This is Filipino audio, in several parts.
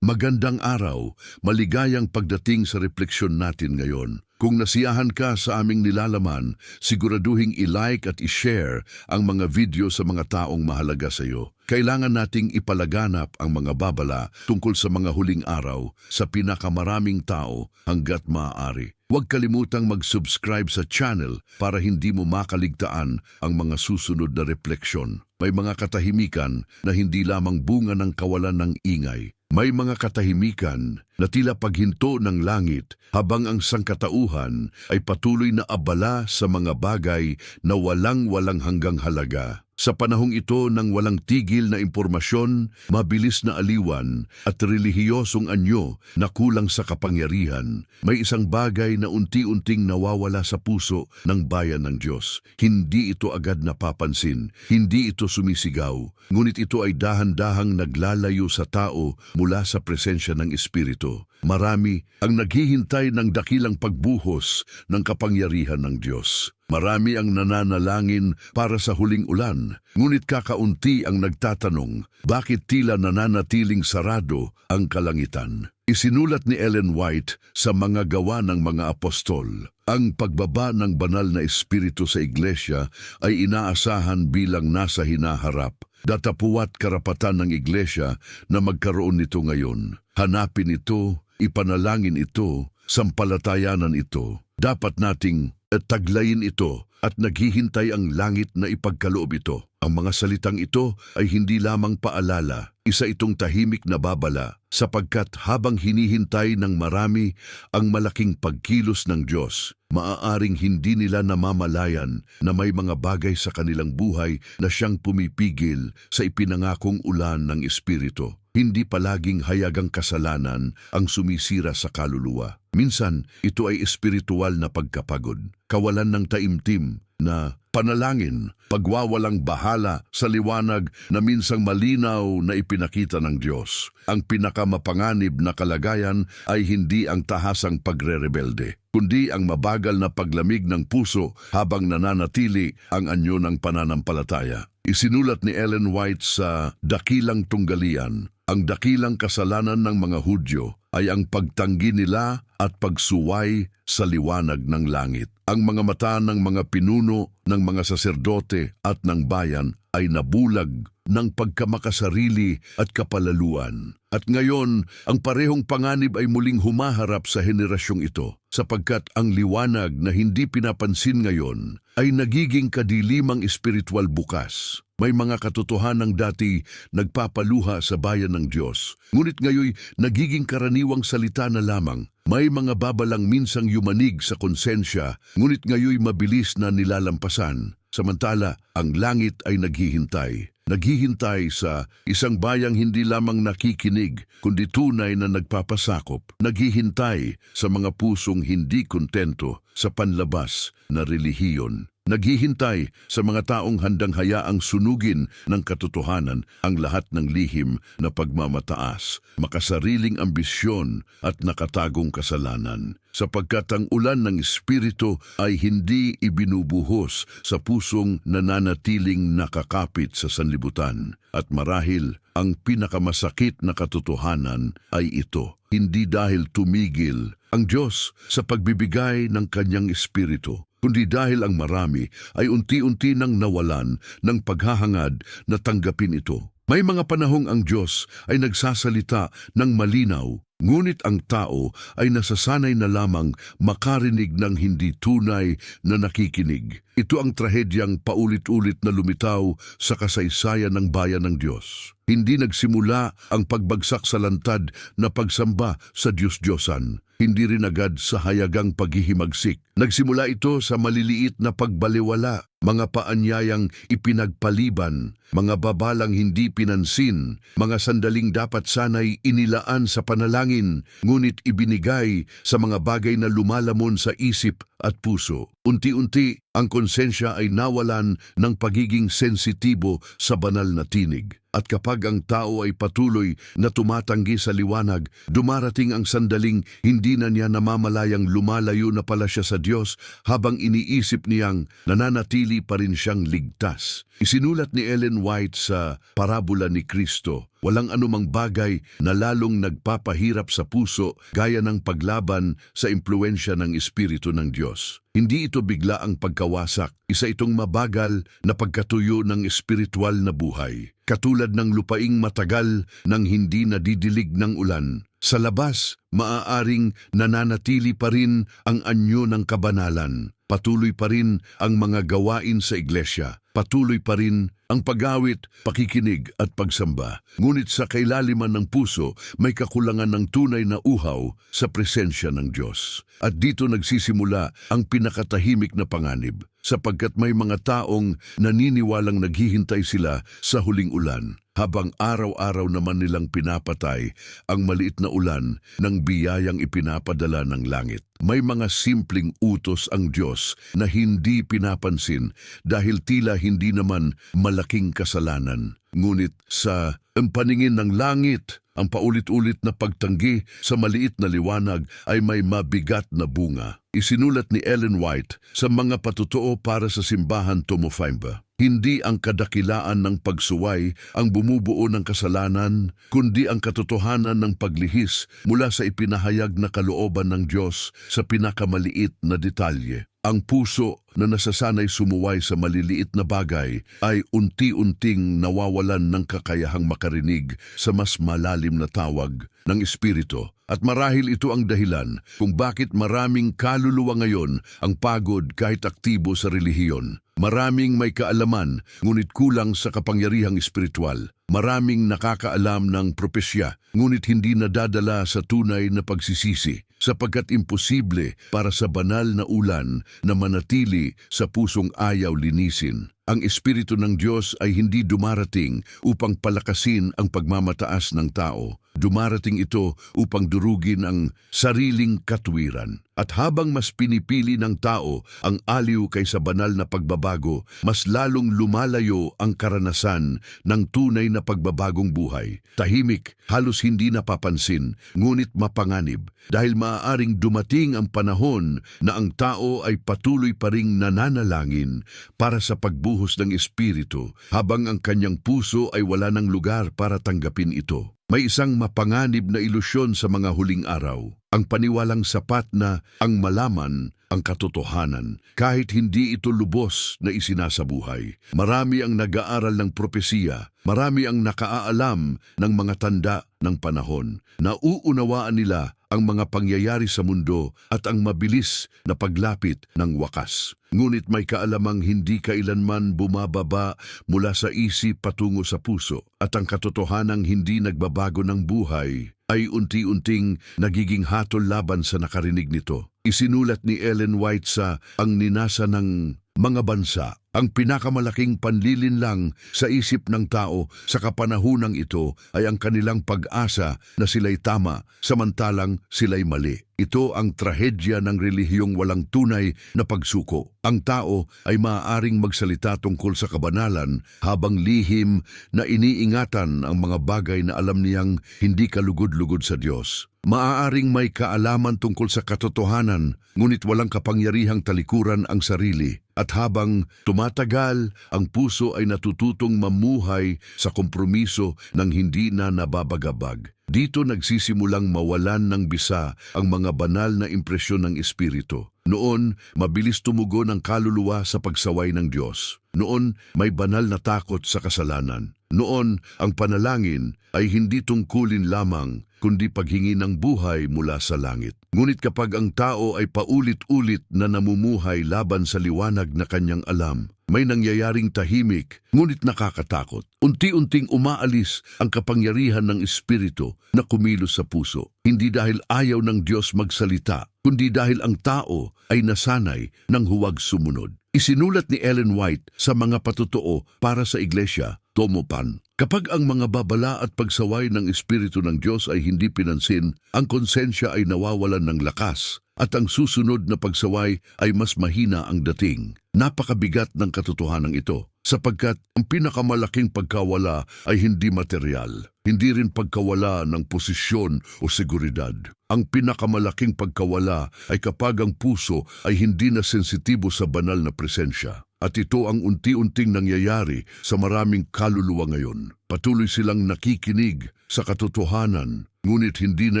Magandang araw, maligayang pagdating sa refleksyon natin ngayon. Kung nasiyahan ka sa aming nilalaman, siguraduhing i-like at i-share ang mga video sa mga taong mahalaga sa iyo. Kailangan nating ipalaganap ang mga babala tungkol sa mga huling araw sa pinakamaraming tao hanggat maaari. Huwag kalimutang mag-subscribe sa channel para hindi mo makaligtaan ang mga susunod na refleksyon. May mga katahimikan na hindi lamang bunga ng kawalan ng ingay. May mga katahimikan na tila paghinto ng langit habang ang sangkatauhan ay patuloy na abala sa mga bagay na walang hanggang halaga. Sa panahong ito ng walang tigil na impormasyon, mabilis na aliwan at relihiyosong anyo na kulang sa kapangyarihan, may isang bagay na unti-unting nawawala sa puso ng bayan ng Diyos. Hindi ito agad napapansin, hindi ito sumisigaw, ngunit ito ay dahan-dahang naglalayo sa tao mula sa presensya ng Espiritu. Marami ang naghihintay ng dakilang pagbuhos ng kapangyarihan ng Diyos. Marami ang nananalangin para sa huling ulan, ngunit kakaunti ang nagtatanong, bakit tila nananatiling sarado ang kalangitan? Isinulat ni Ellen White sa Mga Gawa ng Mga Apostol, ang pagbaba ng banal na espiritu sa iglesia ay inaasahan bilang nasa hinaharap. Datapuwat karapatan ng iglesia na magkaroon nito ngayon. Hanapin ito, ipanalangin ito, sampalatayanan ito. Dapat nating taglayin ito at naghihintay ang langit na ipagkaloob ito. Ang mga salitang ito ay hindi lamang paalala, isa itong tahimik na babala, sapagkat habang hinihintay ng marami ang malaking pagkilos ng Diyos, maaaring hindi nila namamalayan na may mga bagay sa kanilang buhay na siyang pumipigil sa ipinangakong ulan ng Espiritu. Hindi palaging hayagang kasalanan ang sumisira sa kaluluwa. Minsan, ito ay espiritual na pagkapagod, kawalan ng taimtim na panalangin, pagwawalang bahala sa liwanag na minsang malinaw na ipinakita ng Diyos. Ang pinakamapanganib na kalagayan ay hindi ang tahasang pagre-rebelde, kundi ang mabagal na paglamig ng puso habang nananatili ang anyo ng pananampalataya. Isinulat ni Ellen White sa Dakilang Tunggalian, ang dakilang kasalanan ng mga Hudyo ay ang pagtanggi nila at pagsuway sa liwanag ng langit. Ang mga mata ng mga pinuno, ng mga saserdote at ng bayan ay nabulag ng pagkamakasarili at kapalaluan. At ngayon, ang parehong panganib ay muling humaharap sa henerasyong ito, sapagkat ang liwanag na hindi pinapansin ngayon ay nagiging kadilimang espiritual bukas. May mga katotohanang dati nagpapaluha sa bayan ng Diyos, ngunit ngayoy nagiging karaniwang salita na lamang. May mga babalang minsang yumanig sa konsensya, ngunit ngayoy mabilis na nilalampasan. Samantala, ang langit ay naghihintay. Naghihintay sa isang bayang hindi lamang nakikinig, kundi tunay na nagpapasakop. Naghihintay sa mga pusong hindi kontento sa panlabas na relihiyon. Naghihintay sa mga taong handang hayaang sunugin ng katotohanan ang lahat ng lihim na pagmamataas, makasariling ambisyon at nakatagong kasalanan. Sapagkat ang ulan ng Espiritu ay hindi ibinubuhos sa pusong nananatiling nakakapit sa sanlibutan. At marahil ang pinakamasakit na katotohanan ay ito. Hindi dahil tumigil ang Diyos sa pagbibigay ng Kanyang Espiritu, kundi dahil ang marami ay unti-unti nang nawalan ng paghahangad na tanggapin ito. May mga panahong ang Diyos ay nagsasalita ng malinaw, ngunit ang tao ay nasasanay na lamang makarinig ng hindi tunay na nakikinig. Ito ang trahedyang paulit-ulit na lumitaw sa kasaysayan ng bayan ng Diyos. Hindi nagsimula ang pagbagsak sa lantad na pagsamba sa Diyos-Diyosan. Hindi rin agad sa hayagang paghihimagsik. Nagsimula ito sa maliliit na pagbaliwala, mga paanyayang ipinagpaliban, mga babalang hindi pinansin, mga sandaling dapat sanay inilaan sa panalangin, ngunit ibinigay sa mga bagay na lumalamon sa isip at puso. Unti-unti, ang konsensya ay nawalan ng pagiging sensitibo sa banal na tinig. At kapag ang tao ay patuloy na tumatanggi sa liwanag, dumarating ang sandaling hindi na niya namamalayang lumalayo na pala siya sa Diyos habang iniisip niyang nananatili pa rin siyang ligtas. Isinulat ni Ellen White sa Parabola ni Kristo, walang anumang bagay na lalong nagpapahirap sa puso gaya ng paglaban sa impluensya ng Espiritu ng Diyos. Hindi ito bigla ang pagkawasak, isa itong mabagal na pagkatuyo ng espiritual na buhay. Katulad ng lupaing matagal nang hindi nadidilig ng ulan. Sa labas, maaaring nananatili pa rin ang anyo ng kabanalan. Patuloy pa rin ang mga gawain sa iglesia. Patuloy pa rin ang pag-awit, pakikinig at pagsamba. Ngunit sa kailaliman ng puso, may kakulangan ng tunay na uhaw sa presensya ng Diyos. At dito nagsisimula ang pinakatahimik na panganib, sapagkat may mga taong naniniwalang naghihintay sila sa huling ulan, habang araw-araw naman nilang pinapatay ang maliit na ulan ng biyayang ipinapadala ng langit. May mga simpleng utos ang Diyos na hindi pinapansin dahil tila hindi naman malaking kasalanan. Ngunit sa paningin ng langit, ang paulit-ulit na pagtanggi sa maliit na liwanag ay may mabigat na bunga. Isinulat ni Ellen White sa Mga Patotoo para sa Simbahan Tomofimba. Hindi ang kadakilaan ng pagsuway ang bumubuo ng kasalanan, kundi ang katotohanan ng paglihis mula sa ipinahayag na kalooban ng Diyos sa pinakamaliit na detalye. Ang puso na nasasanay sumuway sa maliliit na bagay ay unti-unting nawawalan ng kakayahang makarinig sa mas malalim na tawag ng Espiritu. At marahil ito ang dahilan kung bakit maraming kaluluwa ngayon ang pagod kahit aktibo sa relihiyon. Maraming may kaalaman ngunit kulang sa kapangyarihang espiritual. Maraming nakakaalam ng propesya ngunit hindi nadadala sa tunay na pagsisisi, sapagkat imposible para sa banal na ulan na manatili sa pusong ayaw linisin. Ang Espiritu ng Diyos ay hindi dumarating upang palakasin ang pagmamataas ng tao. Dumarating ito upang durugin ang sariling katwiran. At habang mas pinipili ng tao ang aliw kaysa banal na pagbabago, mas lalong lumalayo ang karanasan ng tunay na pagbabagong buhay. Tahimik, halos hindi napapansin, ngunit mapanganib, dahil maaaring dumating ang panahon na ang tao ay patuloy pa ring nananalangin para sa pagbuhos ng Espiritu, habang ang kanyang puso ay wala ng lugar para tanggapin ito. May isang mapanganib na ilusyon sa mga huling araw, ang paniwalang sapat na ang malaman ang katotohanan, kahit hindi ito lubos na isinasabuhay. Marami ang nag-aaral ng propesiya, marami ang nakaalam ng mga tanda ng panahon. Nauunawaan nila ang mga pangyayari sa mundo at ang mabilis na paglapit ng wakas. Ngunit may kaalamang hindi kailanman bumababa mula sa isip patungo sa puso, at ang katotohanang hindi nagbabago ng buhay ay unti-unting nagiging hatol laban sa nakarinig nito. Isinulat ni Ellen White sa Ang Ninasa ng Mga Bansa, ang pinakamalaking panlilinlang sa isip ng tao sa kapanahunang ito ay ang kanilang pag-asa na sila'y tama samantalang sila'y mali. Ito ang trahedya ng relihiyong walang tunay na pagsuko. Ang tao ay maaaring magsalita tungkol sa kabanalan habang lihim na iniingatan ang mga bagay na alam niyang hindi kalugod-lugod sa Diyos. Maaaring may kaalaman tungkol sa katotohanan, ngunit walang kapangyarihang talikuran ang sarili. At habang tumatagal, ang puso ay natututong mamuhay sa kompromiso ng hindi na nababagabag. Dito nagsisimulang mawalan ng bisa ang mga banal na impresyon ng Espiritu. Noon, mabilis tumugon ang kaluluwa sa pagsaway ng Diyos. Noon, may banal na takot sa kasalanan. Noon, ang panalangin ay hindi tungkulin lamang, kundi paghingi ng buhay mula sa langit. Ngunit kapag ang tao ay paulit-ulit na namumuhay laban sa liwanag na kanyang alam, may nangyayaring tahimik, ngunit nakakatakot. Unti-unting umaalis ang kapangyarihan ng Espiritu na kumilos sa puso. Hindi dahil ayaw ng Diyos magsalita, kundi dahil ang tao ay nasanay ng huwag sumunod. Isinulat ni Ellen White sa Mga Patotoo para sa Iglesia, Tomopan. Kapag ang mga babala at pagsaway ng Espiritu ng Diyos ay hindi pinansin, ang konsensya ay nawawalan ng lakas at ang susunod na pagsaway ay mas mahina ang dating. Napakabigat ng katotohanan ito. sapagkat ang pinakamalaking pagkawala ay hindi material, hindi rin pagkawala ng posisyon o seguridad. Ang pinakamalaking pagkawala ay kapag ang puso ay hindi na sensitibo sa banal na presensya. At ito ang unti-unting nangyayari sa maraming kaluluwa ngayon. Patuloy silang nakikinig sa katotohanan, ngunit hindi na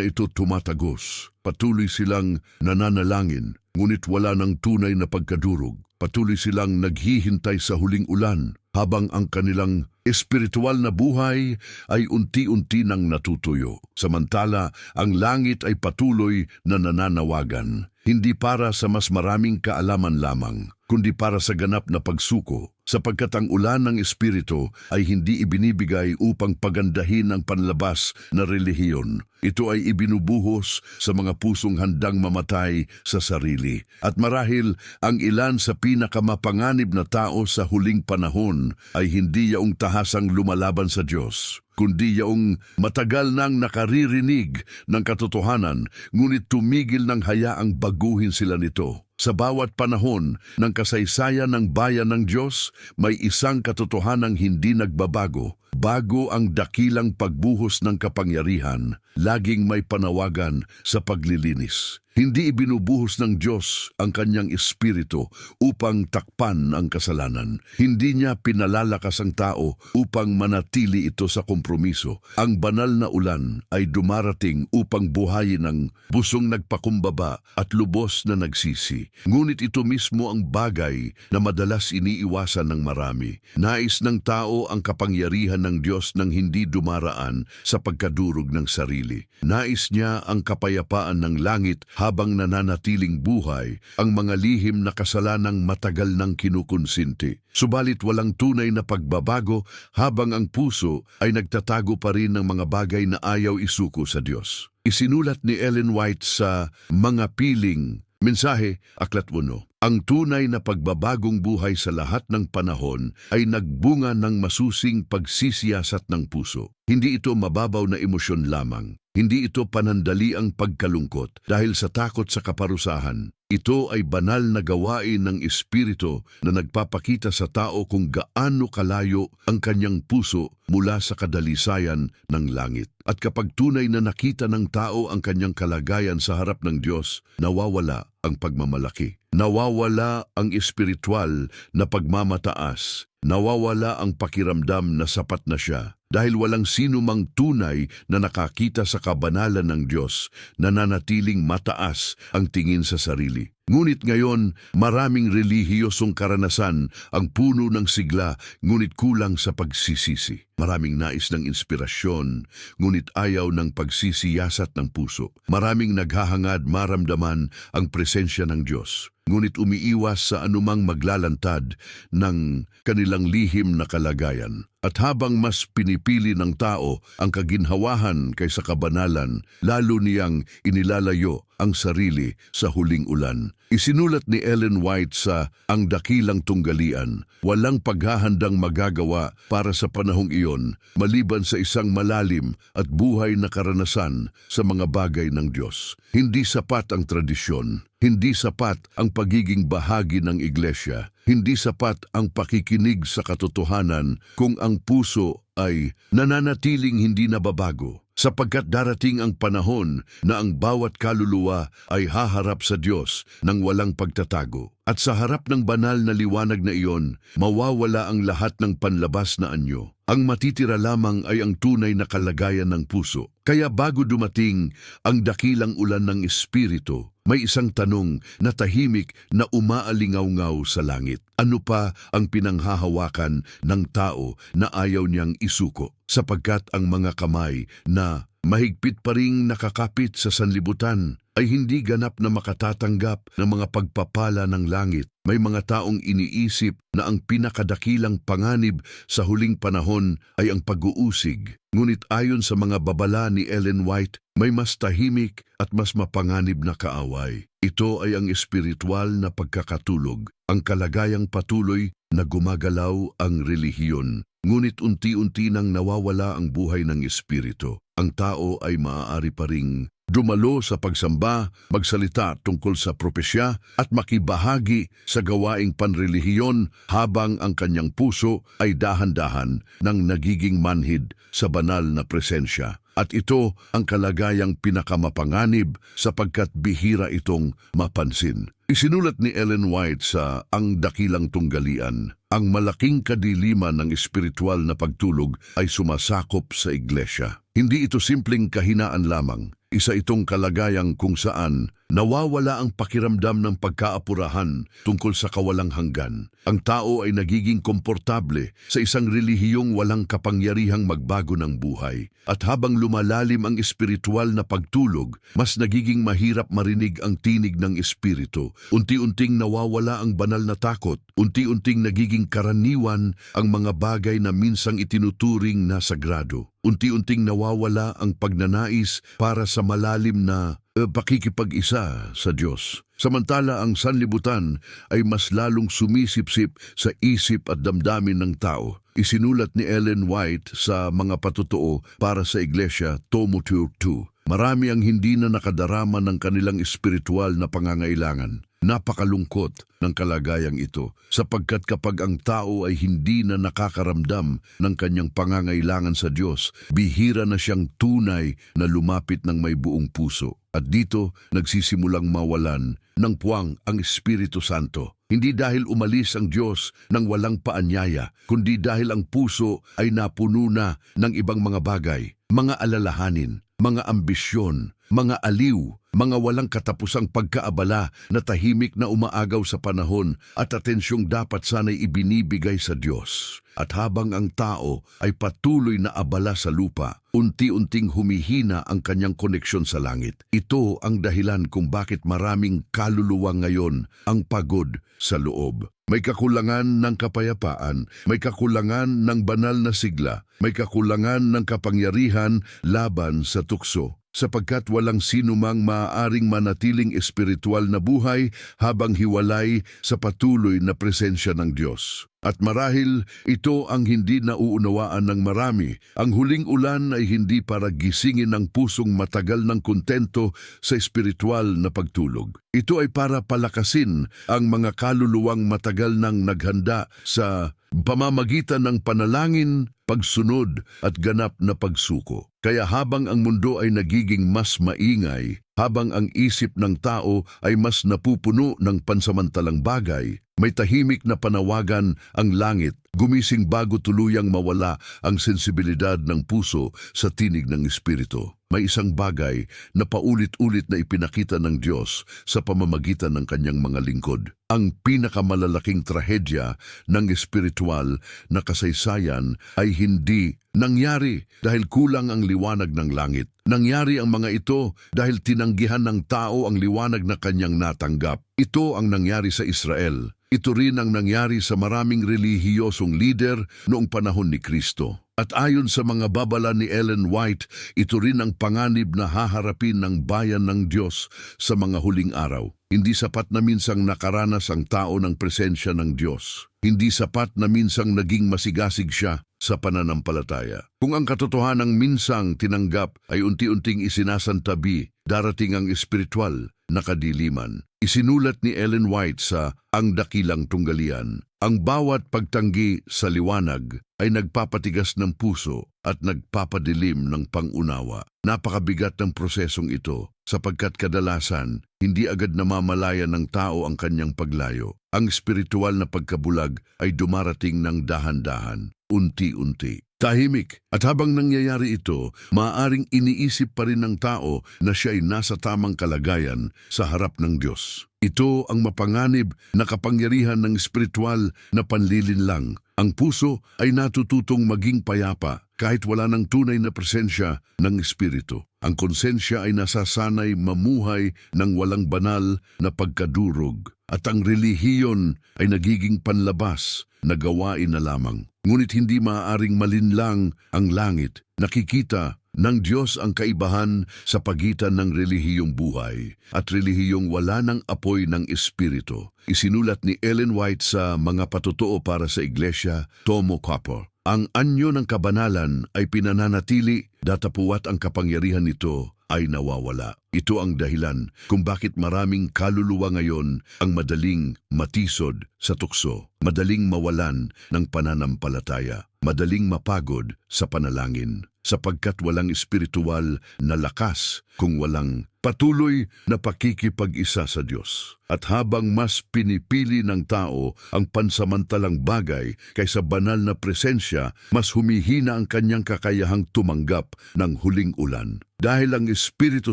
ito tumatagos. Patuloy silang nananalangin, ngunit wala ng tunay na pagkadurog. Patuloy silang naghihintay sa huling ulan, habang ang kanilang espiritual na buhay ay unti-unti nang natutuyo. Samantala, ang langit ay patuloy na nananawagan, hindi para sa mas maraming kaalaman lamang, kundi para sa ganap na pagsuko, sapagkat ang ulan ng Espiritu ay hindi ibinibigay upang pagandahin ang panlabas na relihiyon. Ito ay ibinubuhos sa mga pusong handang mamatay sa sarili. At marahil ang ilan sa pinakamapanganib na tao sa huling panahon ay hindi yaong tahasang lumalaban sa Diyos, kundi yaong matagal nang nakaririnig ng katotohanan, ngunit tumigil ng hayaang baguhin sila nito. Sa bawat panahon ng kasaysayan ng bayan ng Diyos, may isang katotohanang hindi nagbabago. Bago ang dakilang pagbuhos ng kapangyarihan, laging may panawagan sa paglilinis. Hindi ibinubuhos ng Diyos ang kanyang espiritu upang takpan ang kasalanan. Hindi niya pinalalakas ang tao upang manatili ito sa kompromiso. Ang banal na ulan ay dumarating upang buhayin ang busong nagpakumbaba at lubos na nagsisi. Ngunit ito mismo ang bagay na madalas iniiwasan ng marami. Nais ng tao ang kapangyarihan ng Diyos nang hindi dumaraan sa pagkadurog ng sarili. Nais niya ang kapayapaan ng langit habang nananatiling buhay ang mga lihim na kasalanang matagal nang kinukonsinti. Subalit walang tunay na pagbabago habang ang puso ay nagtatago pa rin ng mga bagay na ayaw isuko sa Diyos. Isinulat ni Ellen White sa Mga Piling, Mensahe, Aklat 1. Ang tunay na pagbabagong buhay sa lahat ng panahon ay nagbunga ng masusing pagsisiyasat ng puso. Hindi ito mababaw na emosyon lamang. Hindi ito panandaliang pagkalungkot dahil sa takot sa kaparusahan. Ito ay banal na gawain ng Espiritu na nagpapakita sa tao kung gaano kalayo ang kanyang puso mula sa kadalisayan ng langit. At kapag tunay na nakita ng tao ang kanyang kalagayan sa harap ng Diyos, nawawala ang pagmamalaki. Nawawala ang espiritual na pagmamataas. Nawawala ang pakiramdam na sapat na siya. Dahil walang sino mang tunay na nakakita sa kabanalan ng Diyos, nananatiling mataas ang tingin sa sarili. Ngunit ngayon, maraming relihiyosong karanasan ang puno ng sigla, ngunit kulang sa pagsisisi. Maraming nais ng inspirasyon, ngunit ayaw ng pagsisiyasat ng puso. Maraming naghahangad maramdaman ang presensya ng Diyos, ngunit umiiwas sa anumang maglalantad ng kanilang lihim na kalagayan. At habang mas pinipili ng tao ang kaginhawahan kaysa kabanalan, lalo niyang inilalayo ang sarili sa huling ulan. Isinulat ni Ellen White sa Ang Dakilang Tunggalian, walang paghahandang magagawa para sa panahong iyon maliban sa isang malalim at buhay na karanasan sa mga bagay ng Diyos. Hindi sapat ang tradisyon. Hindi sapat ang pagiging bahagi ng iglesia. Hindi sapat ang pakikinig sa katotohanan kung ang puso ay nananatiling hindi nababago. Sapagkat darating ang panahon na ang bawat kaluluwa ay haharap sa Diyos ng walang pagtatago. At sa harap ng banal na liwanag na iyon, mawawala ang lahat ng panlabas na anyo. Ang matitira lamang ay ang tunay na kalagayan ng puso. Kaya bago dumating ang dakilang ulan ng Espiritu, may isang tanong na tahimik na umaalingaw-ngaw sa langit. Ano pa ang pinanghahawakan ng tao na ayaw niyang isuko? Sapagkat ang mga kamay na mahigpit pa ring nakakapit sa sanlibutan ay hindi ganap na makatatanggap ng mga pagpapala ng langit. May mga taong iniisip na ang pinakadakilang panganib sa huling panahon ay ang pag-uusig. Ngunit ayon sa mga babala ni Ellen White, may mas tahimik at mas mapanganib na kaaway. Ito ay ang espiritual na pagkakatulog, ang kalagayang patuloy na gumagalaw ang relihiyon. Ngunit unti-unti nang nawawala ang buhay ng espiritu. Ang tao ay maaari pa ring dumalo sa pagsamba, magsalita tungkol sa propesya at makibahagi sa gawaing panrelihiyon habang ang kanyang puso ay dahan-dahan nang nagiging manhid sa banal na presensya. At ito ang kalagayang pinakamapanganib sapagkat bihira itong mapansin. Isinulat ni Ellen White sa Ang Dakilang Tunggalian, ang malaking kadiliman ng espiritual na pagtulog ay sumasakop sa iglesia. Hindi ito simpleng kahinaan lamang. Isa itong kalagayang kung saan nawawala ang pakiramdam ng pagkaapurahan tungkol sa kawalang hanggan. Ang tao ay nagiging komportable sa isang relihiyong walang kapangyarihang magbago ng buhay. At habang lumalalim ang espiritual na pagtulog, mas nagiging mahirap marinig ang tinig ng espiritu. Unti-unting nawawala ang banal na takot. Unti-unting nagiging karaniwan ang mga bagay na minsang itinuturing na sagrado. Unti-unting nawawala ang pagnanais para sa malalim na pakikipag-isa sa Diyos. Samantala ang sanlibutan ay mas lalong sumisipsip sa isip at damdamin ng tao. Isinulat ni Ellen White sa Mga Patotoo para sa Iglesia, Tomo 2. Marami ang hindi na nakadarama ng kanilang espiritual na pangangailangan. Napakalungkot ng kalagayang ito sapagkat kapag ang tao ay hindi na nakakaramdam ng kanyang pangangailangan sa Diyos, bihira na siyang tunay na lumapit ng may buong puso. At dito nagsisimulang mawalan ng puwang ang Espiritu Santo. Hindi dahil umalis ang Diyos nang walang paanyaya, kundi dahil ang puso ay napuno na ng ibang mga bagay, mga alalahanin, mga ambisyon, mga aliw, mga walang katapusang pagkaabala na tahimik na umaagaw sa panahon at atensyong dapat sana'y ibinibigay sa Diyos. At habang ang tao ay patuloy na abala sa lupa, unti-unting humihina ang kanyang koneksyon sa langit. Ito ang dahilan kung bakit maraming kaluluwa ngayon ang pagod sa loob. May kakulangan ng kapayapaan, may kakulangan ng banal na sigla, may kakulangan ng kapangyarihan laban sa tukso. Sapagkat walang sinumang maaaring manatiling espiritual na buhay habang hiwalay sa patuloy na presensya ng Diyos. At marahil ito ang hindi nauunawaan ng marami. Ang huling ulan ay hindi para gisingin ang pusong matagal ng kontento sa espiritual na pagtulog. Ito ay para palakasin ang mga kaluluwang matagal nang naghanda sa pamamagitan ng panalangin, pagsunod at ganap na pagsuko. Kaya habang ang mundo ay nagiging mas maingay, habang ang isip ng tao ay mas napupuno ng pansamantalang bagay, may tahimik na panawagan ang langit, gumising bago tuluyang mawala ang sensibilidad ng puso sa tinig ng Espiritu. May isang bagay na paulit-ulit na ipinakita ng Diyos sa pamamagitan ng kanyang mga lingkod. Ang pinakamalalaking trahedya ng espiritual na kasaysayan ay hindi nangyari dahil kulang ang liwanag ng langit. Nangyari ang mga ito dahil tinanggihan ng tao ang liwanag na kanyang natanggap. Ito ang nangyari sa Israel. Ito rin ang nangyari sa maraming relihiyosong lider noong panahon ni Kristo. At ayon sa mga babala ni Ellen White, ito rin ang panganib na haharapin ng bayan ng Diyos sa mga huling araw. Hindi sapat na minsang nakaranas ang tao ng presensya ng Diyos. Hindi sapat na minsang naging masigasig siya sa pananampalataya. Kung ang katotohanang minsang tinanggap ay unti-unting isinasantabi, darating ang espiritual na kadiliman. Isinulat ni Ellen White sa Ang Dakilang Tunggalian, ang bawat pagtanggi sa liwanag ay nagpapatigas ng puso at nagpapadilim ng pangunawa. Napakabigat ng prosesong ito sapagkat kadalasan hindi agad namamalaya ng tao ang kanyang paglayo. Ang espiritual na pagkabulag ay dumarating ng dahan-dahan, unti-unti. Tahimik. At habang nangyayari ito, maaaring iniisip pa rin ng tao na siya ay nasa tamang kalagayan sa harap ng Diyos. Ito ang mapanganib na kapangyarihan ng espiritual na panlilinlang. Ang puso ay natututong maging payapa kahit wala ng tunay na presensya ng Espiritu. Ang konsensya ay nasasanay mamuhay ng walang banal na pagkadurog. At ang relihiyon ay nagiging panlabas na gawain na lamang. Ngunit hindi maaaring malinlang ang langit. Nakikita ng Diyos ang kaibahan sa pagitan ng relihiyong buhay at relihiyong wala ng apoy ng Espiritu. Isinulat ni Ellen White sa Mga Patotoo para sa Iglesia, Tomo 4. Ang anyo ng kabanalan ay pinananatili, datapuwat ang kapangyarihan nito ay nawawala. Ito ang dahilan kung bakit maraming kaluluwa ngayon ang madaling matisod sa tukso, madaling mawalan ng pananampalataya, madaling mapagod sa panalangin, sapagkat walang espiritual na lakas kung walang patuloy na pakikipag-isa sa Diyos. At habang mas pinipili ng tao ang pansamantalang bagay kaysa banal na presensya, mas humihina ang kanyang kakayahang tumanggap ng huling ulan. Dahil ang Espiritu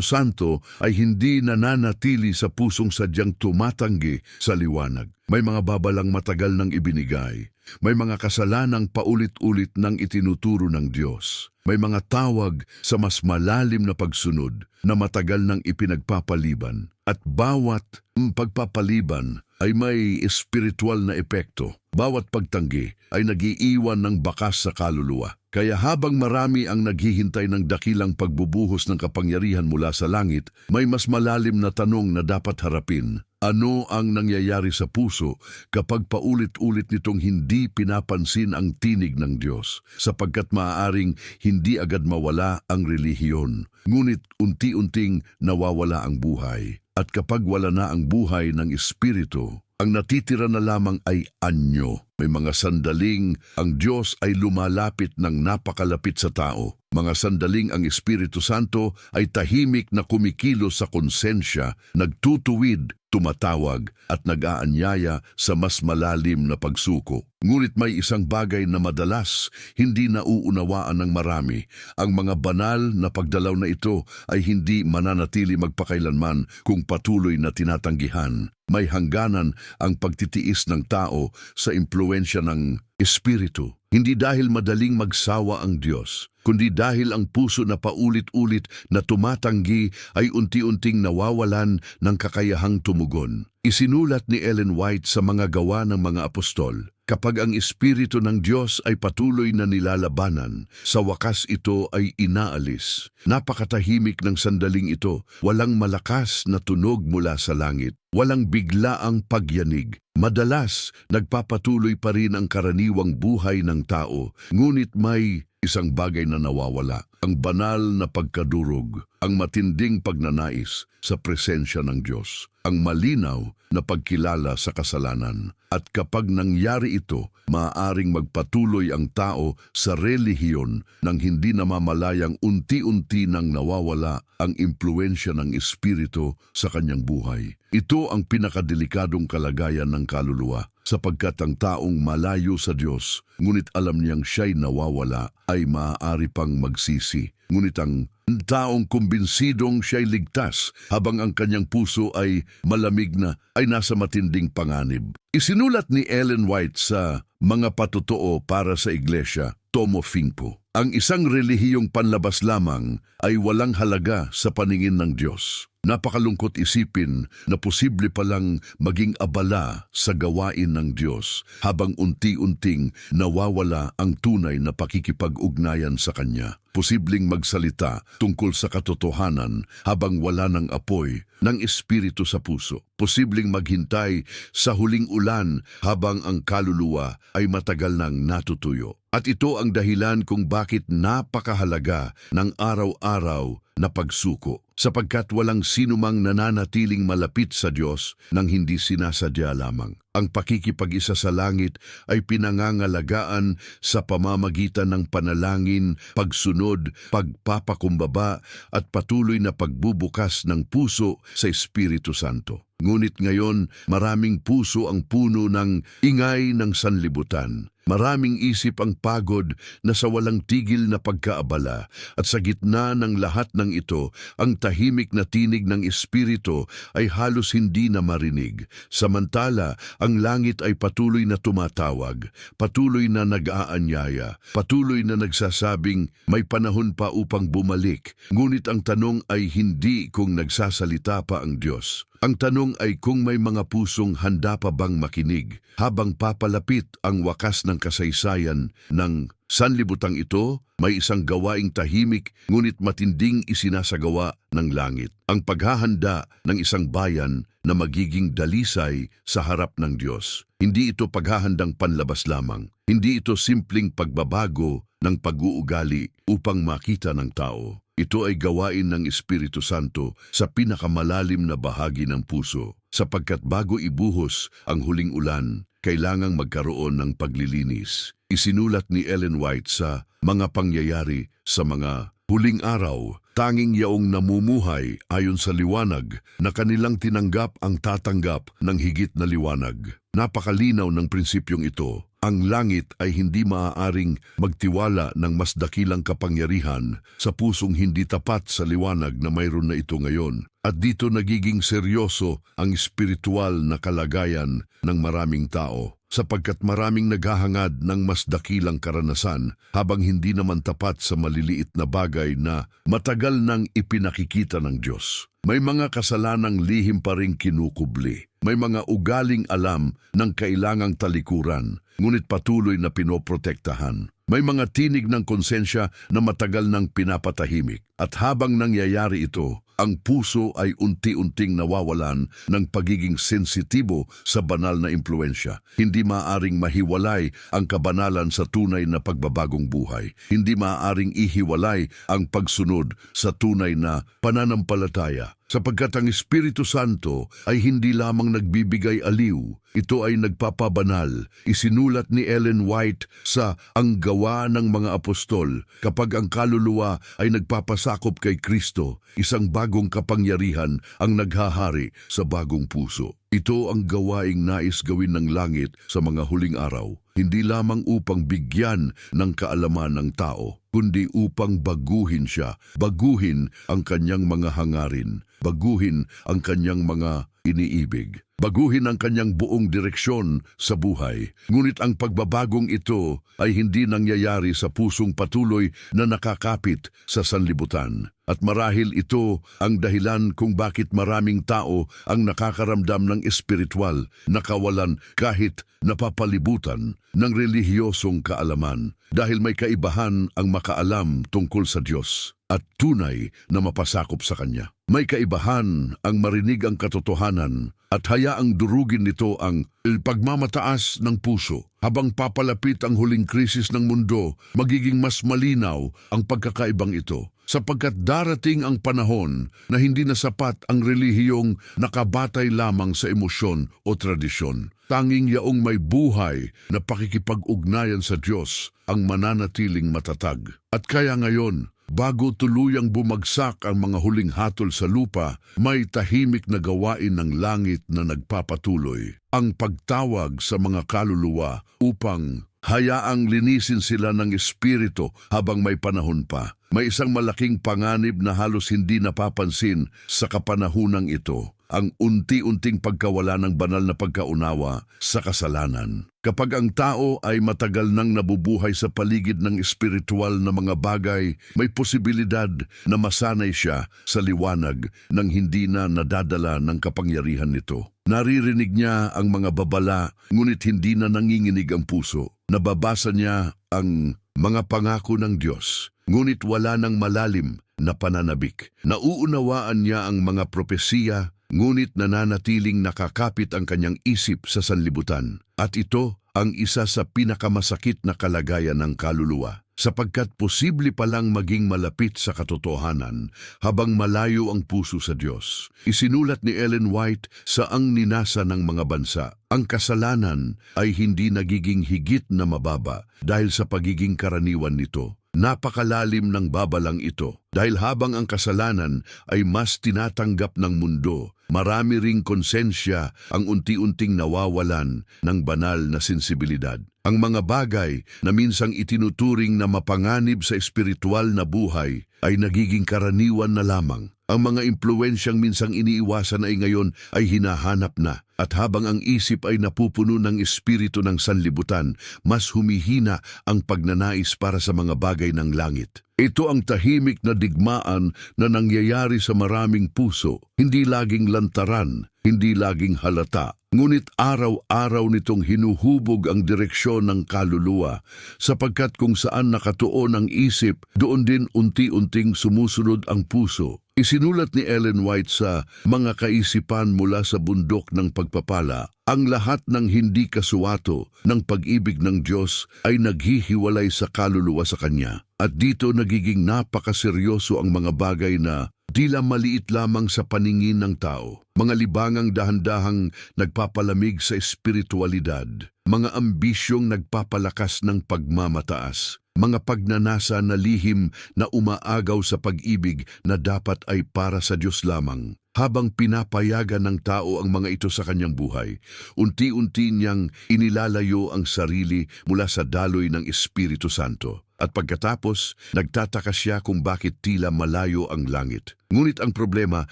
Santo ay hindi nananatili sa pusong sadyang tumatanggi sa liwanag. May mga babalang matagal nang ibinigay. May mga kasalanang paulit-ulit nang itinuturo ng Diyos. May mga tawag sa mas malalim na pagsunod na matagal nang ipinagpapaliban. At bawat pagpapaliban ay may espiritual na epekto. Bawat pagtanggi ay nagiiwan ng bakas sa kaluluwa. Kaya habang marami ang naghihintay ng dakilang pagbubuhos ng kapangyarihan mula sa langit, may mas malalim na tanong na dapat harapin. Ano ang nangyayari sa puso kapag paulit-ulit nitong hindi pinapansin ang tinig ng Diyos? Sapagkat maaaring hindi agad mawala ang relihiyon, ngunit unti-unting nawawala ang buhay. At kapag wala na ang buhay ng Espiritu, ang natitira na lamang ay anyo. May mga sandaling ang Diyos ay lumalapit ng napakalapit sa tao. Mga sandaling ang Espiritu Santo ay tahimik na kumikilos sa konsensya, nagtutuwid, tumatawag at nag-aanyaya sa mas malalim na pagsuko. Ngunit may isang bagay na madalas hindi nauunawaan ng marami. Ang mga banal na pagdalaw na ito ay hindi mananatili magpakailanman kung patuloy na tinatanggihan. May hangganan ang pagtitiis ng tao sa impluensya ng Espiritu. Hindi dahil madaling magsawa ang Diyos, kundi dahil ang puso na paulit-ulit na tumatanggi ay unti-unting nawawalan ng kakayahang tumugon. Isinulat ni Ellen White sa mga gawa ng mga apostol, kapag ang Espiritu ng Diyos ay patuloy na nilalabanan, sa wakas ito ay inaalis. Napakatahimik ng sandaling ito, walang malakas na tunog mula sa langit, walang biglaang pagyanig. Madalas, nagpapatuloy pa rin ang karaniwang buhay ng tao, ngunit may isang bagay na nawawala, ang banal na pagkadurog, ang matinding pagnanais sa presensya ng Diyos, ang malinaw na pagkilala sa kasalanan. At kapag nangyari ito, maaaring magpatuloy ang tao sa relihiyon nang hindi namamalayang unti-unti nang nawawala ang impluensya ng Espiritu sa kanyang buhay. Ito ang pinakadelikadong kalagayan ng kaluluwa, sapagkat ang taong malayo sa Diyos, ngunit alam niyang siya'y nawawala, ay maaari pang magsisi. Ngunit ang taong kumbinsidong siya'y ligtas habang ang kanyang puso ay malamig na ay nasa matinding panganib. Isinulat ni Ellen White sa Mga Patotoo para sa Iglesia, Tomo 5. Ang isang relihiyong panlabas lamang ay walang halaga sa paningin ng Diyos. Napakalungkot isipin na posible palang maging abala sa gawain ng Diyos habang unti-unting nawawala ang tunay na pakikipag-ugnayan sa Kanya. Posibleng magsalita tungkol sa katotohanan habang wala ng apoy ng Espiritu sa puso. Posibleng maghintay sa huling ulan habang ang kaluluwa ay matagal nang natutuyo. At ito ang dahilan kung bakit napakahalaga ng araw-araw na pagsuko, sapagkat walang sinumang nananatiling malapit sa Diyos nang hindi sinasadya lamang. Ang pakikipag-isa sa langit ay pinangangalagaan sa pamamagitan ng panalangin, pagsunod, pagpapakumbaba at patuloy na pagbubukas ng puso sa Espiritu Santo. Ngunit ngayon, maraming puso ang puno ng ingay ng sanlibutan. Maraming isip ang pagod na sa walang tigil na pagkaabala, at sa gitna ng lahat ng ito, ang tahimik na tinig ng Espiritu ay halos hindi na marinig. Samantala, ang langit ay patuloy na tumatawag, patuloy na nag-aanyaya, patuloy na nagsasabing may panahon pa upang bumalik. Ngunit ang tanong ay hindi kung nagsasalita pa ang Diyos. Ang tanong ay kung may mga pusong handa pa bang makinig habang papalapit ang wakas ng kasaysayan ng sanlibutang ito. May isang gawaing tahimik ngunit matinding isinasagawa ng langit. Ang paghahanda ng isang bayan na magiging dalisay sa harap ng Diyos. Hindi ito paghahandang panlabas lamang. Hindi ito simpleng pagbabago ng pag-uugali upang makita ng tao. Ito ay gawain ng Espiritu Santo sa pinakamalalim na bahagi ng puso, sapagkat bago ibuhos ang huling ulan, kailangang magkaroon ng paglilinis. Isinulat ni Ellen White sa Mga Pangyayari sa Mga Huling Araw, tanging yaong namumuhay ayon sa liwanag na kanilang tinanggap ang tatanggap ng higit na liwanag. Napakalinaw ng prinsipyong ito. Ang langit ay hindi maaaring magtiwala ng mas dakilang kapangyarihan sa pusong hindi tapat sa liwanag na mayroon na ito ngayon. At dito nagiging seryoso ang espiritual na kalagayan ng maraming tao, sapagkat maraming naghahangad ng mas dakilang karanasan habang hindi naman tapat sa maliliit na bagay na matagal nang ipinakikita ng Diyos. May mga kasalanang lihim pa ring kinukubli. May mga ugaling alam ng kailangang talikuran, ngunit patuloy na pinoprotektahan. May mga tinig ng konsensya na matagal nang pinapatahimik. At habang nangyayari ito, ang puso ay unti-unting nawawalan ng pagiging sensitibo sa banal na impluensya. Hindi maaaring mahiwalay ang kabanalan sa tunay na pagbabagong buhay. Hindi maaaring ihiwalay ang pagsunod sa tunay na pananampalataya. Sapagkat ang Espiritu Santo ay hindi lamang nagbibigay aliw, ito ay nagpapabanal. Isinulat ni Ellen White sa Ang Gawa ng Mga Apostol, kapag ang kaluluwa ay nagpapasakop kay Kristo, isang bagong kapangyarihan ang naghahari sa bagong puso. Ito ang gawaing nais gawin ng langit sa mga huling araw, hindi lamang upang bigyan ng kaalaman ng tao, kundi upang baguhin siya, baguhin ang kanyang mga hangarin, baguhin ang kanyang mga iniibig, baguhin ang kanyang buong direksyon sa buhay. Ngunit ang pagbabagong ito ay hindi nangyayari sa pusong patuloy na nakakapit sa sanlibutan. At marahil ito ang dahilan kung bakit maraming tao ang nakakaramdam ng espiritual na kawalan kahit napapalibutan ng relihiyosong kaalaman, dahil may kaibahan ang makaalam tungkol sa Diyos at tunay na mapasakop sa Kanya. May kaibahan ang marinig ang katotohanan at hayaang durugin nito ang pagmamataas ng puso. Habang papalapit ang huling krisis ng mundo, magiging mas malinaw ang pagkakaibang ito. Sapagkat darating ang panahon na hindi na sapat ang relihiyong nakabatay lamang sa emosyon o tradisyon. Tanging yaong may buhay na pakikipag-ugnayan sa Diyos ang mananatiling matatag. At kaya ngayon, bago tuluyang bumagsak ang mga huling hatol sa lupa, may tahimik na gawain ng langit na nagpapatuloy. Ang pagtawag sa mga kaluluwa upang hayaang linisin sila ng Espiritu habang may panahon pa. May isang malaking panganib na halos hindi napapansin sa kapanahunang ito, ang unti-unting pagkawala ng banal na pagkaunawa sa kasalanan. Kapag ang tao ay matagal nang nabubuhay sa paligid ng espiritual na mga bagay, may posibilidad na masanay siya sa liwanag nang hindi na nadadala ng kapangyarihan nito. Naririnig niya ang mga babala, ngunit hindi na nanginginig ang puso. Nababasa niya ang mga pangako ng Diyos, ngunit wala nang malalim na pananabik. Nauunawaan niya ang mga propesiya, ngunit nananatiling nakakapit ang kanyang isip sa sanlibutan. At ito ang isa sa pinakamasakit na kalagayan ng kaluluwa, sapagkat posible palang maging malapit sa katotohanan habang malayo ang puso sa Diyos. Isinulat ni Ellen White sa Ang Ninasa ng Mga Bansa, ang kasalanan ay hindi nagiging higit na mababa dahil sa pagiging karaniwan nito. Napakalalim ng babalang ito dahil habang ang kasalanan ay mas tinatanggap ng mundo, marami ring konsensya ang unti-unting nawawalan ng banal na sensibilidad. Ang mga bagay na minsang itinuturing na mapanganib sa espiritual na buhay ay nagiging karaniwan na lamang. Ang mga impluensyang minsang iniiwasan ay ngayon ay hinahanap na. At habang ang isip ay napupuno ng espiritu ng sanlibutan, mas humihina ang pagnanais para sa mga bagay ng langit. Ito ang tahimik na digmaan na nangyayari sa maraming puso, hindi laging lantaran, hindi laging halata. Ngunit araw-araw nitong hinuhubog ang direksyon ng kaluluwa, sapagkat kung saan nakatuon ang isip, doon din unti-unting sumusunod ang puso. Isinulat ni Ellen White sa Mga Kaisipan mula sa Bundok ng Pagpapala, Ang lahat ng hindi kasuwato ng pag-ibig ng Diyos ay naghihiwalay sa kaluluwa sa Kanya. At dito nagiging napakaseryoso ang mga bagay na tila maliit lamang sa paningin ng tao. Mga libangang dahan-dahang nagpapalamig sa espiritualidad. Mga ambisyong nagpapalakas ng pagmamataas. Mga pagnanasa na lihim na umaagaw sa pag-ibig na dapat ay para sa Diyos lamang. Habang pinapayagan ng tao ang mga ito sa kanyang buhay, unti-unti niyang inilalayo ang sarili mula sa daloy ng Espiritu Santo. At pagkatapos, nagtataka siya kung bakit tila malayo ang langit. Ngunit ang problema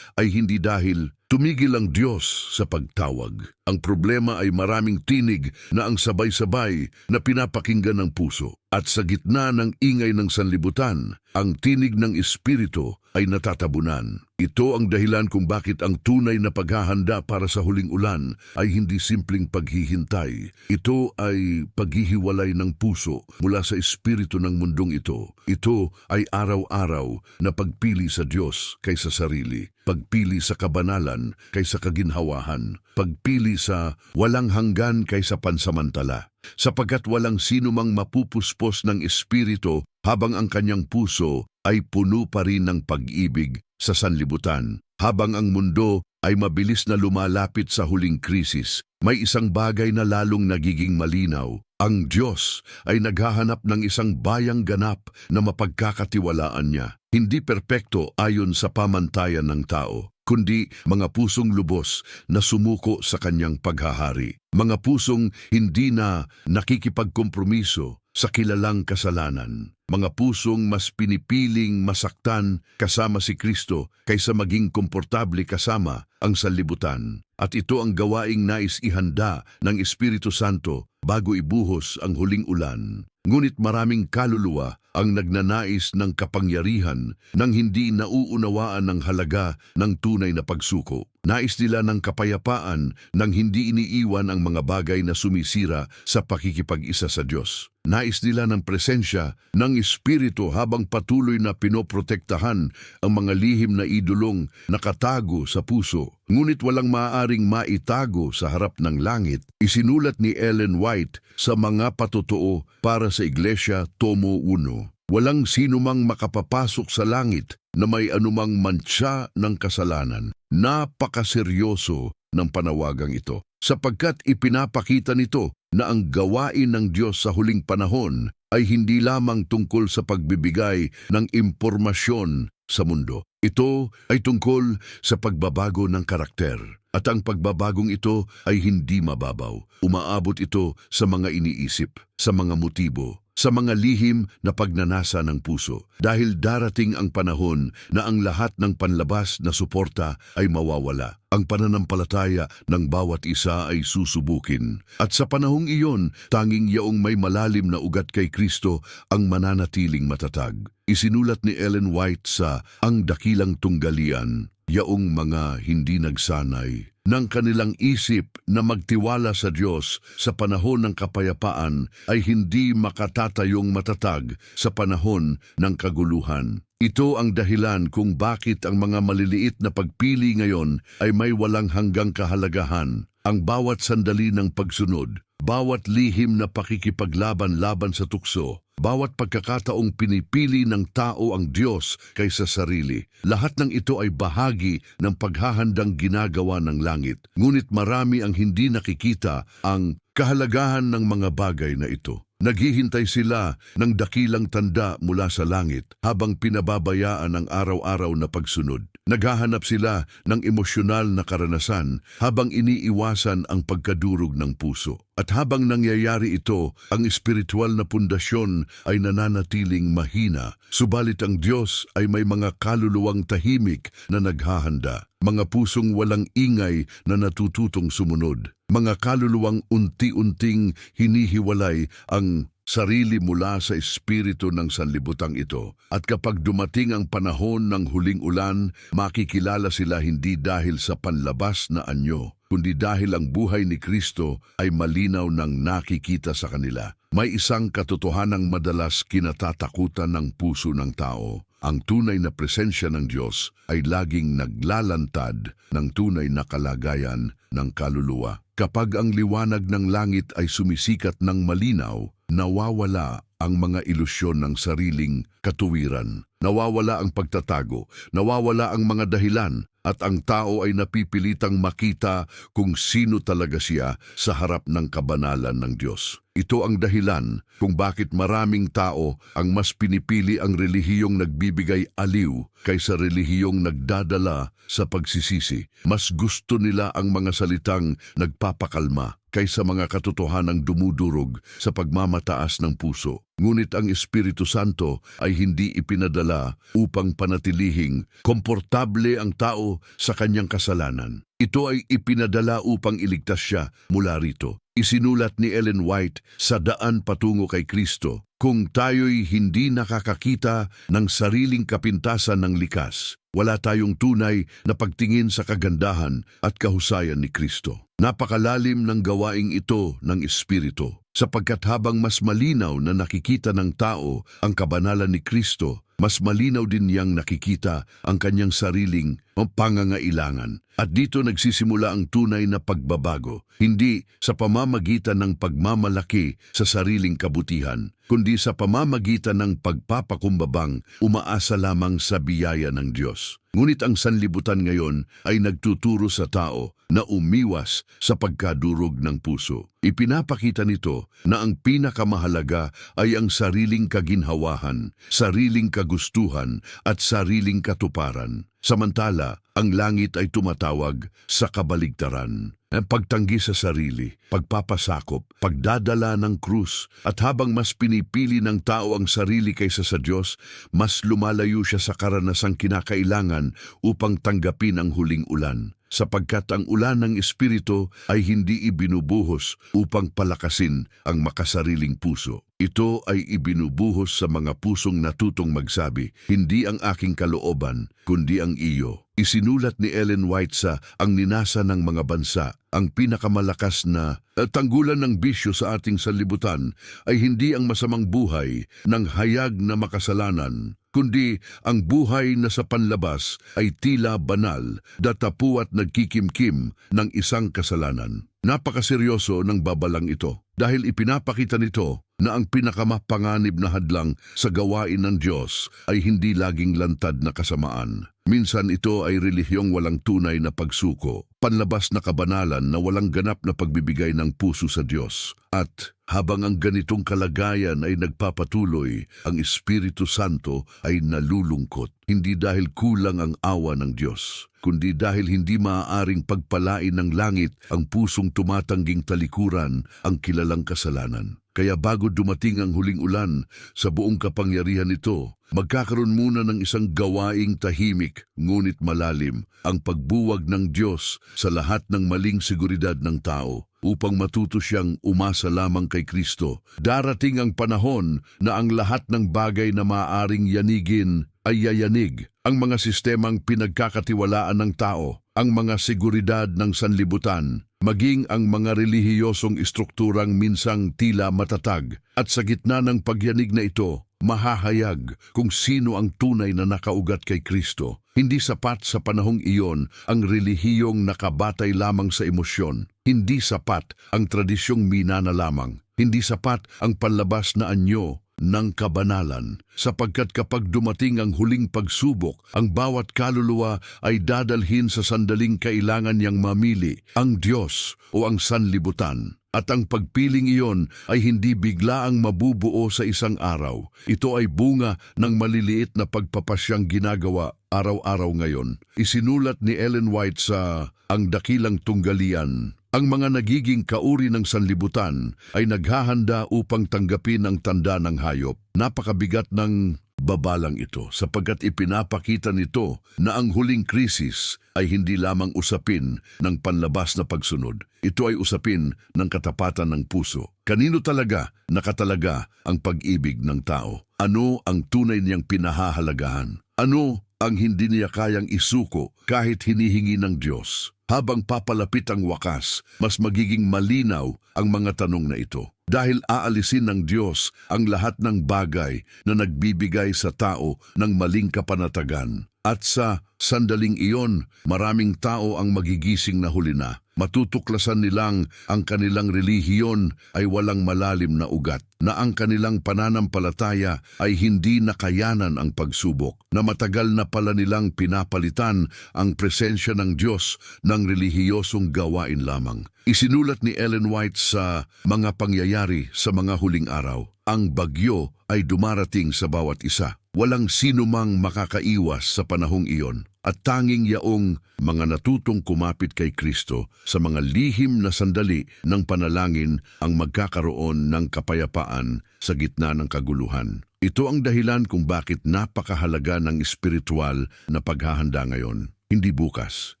ay hindi dahil tumigil ang Diyos sa pagtawag. Ang problema ay maraming tinig na ang sabay-sabay na pinapakinggan ng puso. At sa gitna ng ingay ng sanlibutan, ang tinig ng Espiritu ay natatabunan. Ito ang dahilan kung bakit ang tunay na paghahanda para sa huling ulan ay hindi simpleng paghihintay. Ito ay paghihiwalay ng puso mula sa espiritu ng mundong ito. Ito ay araw-araw na pagpili sa Diyos kaysa sarili. Pagpili sa kabanalan kaysa kaginhawahan. Pagpili sa walang hanggan kaysa pansamantala. Sapagkat walang sino mang mapupuspos ng espiritu habang ang kanyang puso ay puno pa rin ng pag-ibig sa sanlibutan. Habang ang mundo ay mabilis na lumalapit sa huling krisis, may isang bagay na lalong nagiging malinaw. Ang Diyos ay naghahanap ng isang bayang ganap na mapagkakatiwalaan niya. Hindi perpekto ayon sa pamantayan ng tao, kundi mga pusong lubos na sumuko sa kanyang paghahari. Mga pusong hindi na nakikipagkompromiso sa kilalang kasalanan. Mga pusong mas pinipiling masaktan kasama si Kristo kaysa maging komportable kasama ang sanlibutan. At ito ang gawaing nais ihanda ng Espiritu Santo bago ibuhos ang huling ulan. Ngunit maraming kaluluwa ang nagnanais ng kapangyarihan nang hindi nauunawaan ang halaga ng tunay na pagsuko. Nais nila ng kapayapaan nang hindi iniiwan ang mga bagay na sumisira sa pakikipag-isa sa Diyos. Nais nila ng presensya ng Espiritu habang patuloy na pinoprotektahan ang mga lihim na idolong nakatago sa puso. Ngunit walang maaaring maitago sa harap ng langit. Isinulat ni Ellen White sa Mga Patotoo para sa Iglesia, Tomo 1. Walang sino mang makapapasok sa langit na may anumang mantsa ng kasalanan. Napakaseryoso ng panawagang ito, sapagkat ipinapakita nito na ang gawain ng Diyos sa huling panahon ay hindi lamang tungkol sa pagbibigay ng impormasyon sa mundo. Ito ay tungkol sa pagbabago ng karakter. At ang pagbabagong ito ay hindi mababaw. Umaabot ito sa mga iniisip, sa mga motibo, sa mga lihim na pagnanasa ng puso. Dahil darating ang panahon na ang lahat ng panlabas na suporta ay mawawala. Ang pananampalataya ng bawat isa ay susubukin. At sa panahong iyon, tanging yaong may malalim na ugat kay Kristo ang mananatiling matatag. Isinulat ni Ellen White sa Ang Dakilang Tunggalian, yaong mga hindi nagsanay ng kanilang isip na magtiwala sa Diyos sa panahon ng kapayapaan ay hindi makatatayong matatag sa panahon ng kaguluhan. Ito ang dahilan kung bakit ang mga maliliit na pagpili ngayon ay may walang hanggang kahalagahan. Ang bawat sandali ng pagsunod, bawat lihim na pakikipaglaban-laban sa tukso, bawat pagkakataong pinipili ng tao ang Diyos kaysa sarili. Lahat ng ito ay bahagi ng paghahandang ginagawa ng langit. Ngunit marami ang hindi nakikita ang kahalagahan ng mga bagay na ito. Naghihintay sila ng dakilang tanda mula sa langit habang pinababayaan ang araw-araw na pagsunod. Naghahanap sila ng emosyonal na karanasan habang iniiwasan ang pagkadurog ng puso. At habang nangyayari ito, ang espiritual na pundasyon ay nananatiling mahina. Subalit ang Diyos ay may mga kaluluwang tahimik na naghahanda. Mga pusong walang ingay na natututong sumunod. Mga kaluluwang unti-unting hinihiwalay ang sarili mula sa espiritu ng sanlibutang ito. At kapag dumating ang panahon ng huling ulan, makikilala sila hindi dahil sa panlabas na anyo, kundi dahil ang buhay ni Kristo ay malinaw ng nakikita sa kanila. May isang katotohanang madalas kinatatakutan ng puso ng tao. Ang tunay na presensya ng Diyos ay laging naglalantad ng tunay na kalagayan ng kaluluwa. Kapag ang liwanag ng langit ay sumisikat ng malinaw, nawawala ang mga ilusyon ng sariling katuwiran. Nawawala ang pagtatago, nawawala ang mga dahilan, at ang tao ay napipilitang makita kung sino talaga siya sa harap ng kabanalan ng Diyos. Ito ang dahilan kung bakit maraming tao ang mas pinipili ang relihiyong nagbibigay aliw kaysa relihiyong nagdadala sa pagsisisi. Mas gusto nila ang mga salitang nagpapakalma kaysa mga katotohanang dumudurog sa pagmamataas ng puso. Ngunit ang Espiritu Santo ay hindi ipinadala upang panatilihing komportable ang tao sa kanyang kasalanan. Ito ay ipinadala upang iligtas siya mula rito. Isinulat ni Ellen White sa Daan Patungo kay Kristo, kung tayo'y hindi nakakakita ng sariling kapintasan ng likas, wala tayong tunay na pagtingin sa kagandahan at kahusayan ni Kristo. Napakalalim ng gawaing ito ng Espiritu, sapagkat habang mas malinaw na nakikita ng tao ang kabanalan ni Kristo, mas malinaw din niyang nakikita ang kanyang sariling pangangailangan. At dito nagsisimula ang tunay na pagbabago, hindi sa pamamagitan ng pagmamalaki sa sariling kabutihan, kundi sa pamamagitan ng pagpapakumbabang umaasa lamang sa biyaya ng Diyos. Ngunit ang sanlibutan ngayon ay nagtuturo sa tao na umiwas sa pagkadurog ng puso. Ipinapakita nito na ang pinakamahalaga ay ang sariling kaginhawahan, sariling kagustuhan at sariling katuparan. Samantala, ang langit ay tumatawag sa kabaligtaran. Pagtanggi sa sarili, pagpapasakop, pagdadala ng krus, at habang mas pinipili ng tao ang sarili kaysa sa Diyos, mas lumalayo siya sa karanasang kinakailangan upang tanggapin ang huling ulan. Sapagkat ang ulan ng Espiritu ay hindi ibinubuhos upang palakasin ang makasariling puso. Ito ay ibinubuhos sa mga pusong natutong magsabi, hindi ang aking kalooban, kundi ang iyo. Isinulat ni Ellen White sa Ang Ninasa ng Mga Bansa, ang pinakamalakas na tanggulan ng bisyo sa ating sanlibutan ay hindi ang masamang buhay ng hayag na makasalanan, kundi ang buhay na sa panlabas ay tila banal, datapu at nagkikimkim ng isang kasalanan. Napakaseryoso ng babalang ito dahil ipinapakita nito na ang pinakamapanganib na hadlang sa gawain ng Diyos ay hindi laging lantad na kasamaan. Minsan ito ay relihiyong walang tunay na pagsuko, panlabas na kabanalan na walang ganap na pagbibigay ng puso sa Diyos. At habang ang ganitong kalagayan ay nagpapatuloy, ang Espiritu Santo ay nalulungkot, hindi dahil kulang ang awa ng Diyos, kundi dahil hindi maaaring pagpalain ng langit ang pusong tumatangging talikuran ang kilalang kasalanan. Kaya bago dumating ang huling ulan sa buong kapangyarihan nito, magkakaroon muna ng isang gawaing tahimik ngunit malalim, ang pagbuwag ng Diyos sa lahat ng maling seguridad ng tao upang matuto siyang umasa lamang kay Kristo. Darating ang panahon na ang lahat ng bagay na maaaring yanigin ay yayanig. Ang mga sistemang pinagkakatiwalaan ng tao, ang mga seguridad ng sanlibutan, maging ang mga relihiyosong istrukturang minsang tila matatag. At sa gitna ng pagyanig na ito, mahahayag kung sino ang tunay na nakaugat kay Kristo. Hindi sapat sa panahong iyon ang relihiyong nakabatay lamang sa emosyon. Hindi sapat ang tradisyong minana lamang. Hindi sapat ang panlabas na anyo ng kabanalan, sapagkat kapag dumating ang huling pagsubok, ang bawat kaluluwa ay dadalhin sa sandaling kailangan niyang mamili, ang Diyos o ang sanlibutan. At ang pagpiling iyon ay hindi biglaang mabubuo sa isang araw. Ito ay bunga ng maliliit na pagpapasyang ginagawa araw-araw ngayon. Isinulat ni Ellen White sa Ang Dakilang Tunggalian, ang mga nagiging kauri ng sanlibutan ay naghahanda upang tanggapin ang tanda ng hayop. Napakabigat ng babalang ito sapagkat ipinapakita nito na ang huling krisis ay hindi lamang usapin ng panlabas na pagsunod. Ito ay usapin ng katapatan ng puso. Kanino talaga nakatalaga ang pag-ibig ng tao? Ano ang tunay niyang pinahahalagahan? Ano ang hindi niya kayang isuko kahit hinihingi ng Diyos? Habang papalapit ang wakas, mas magiging malinaw ang mga tanong na ito. Dahil aalisin ng Diyos ang lahat ng bagay na nagbibigay sa tao ng maling kapanatagan. At sa sandaling iyon, maraming tao ang magigising na huli na. Matutuklasan nilang ang kanilang relihiyon ay walang malalim na ugat, na ang kanilang pananampalataya ay hindi nakayanan ang pagsubok, na matagal na pala nilang pinapalitan ang presensya ng Diyos ng relihiyosong gawain lamang. Isinulat ni Ellen White sa Mga Pangyayari sa Mga Huling Araw, ang bagyo ay dumarating sa bawat isa. Walang sino mang makakaiwas sa panahong iyon, at tanging yaong mga natutong kumapit kay Kristo sa mga lihim na sandali ng panalangin ang magkakaroon ng kapayapaan sa gitna ng kaguluhan. Ito ang dahilan kung bakit napakahalaga ng espiritual na paghahanda ngayon. Hindi bukas,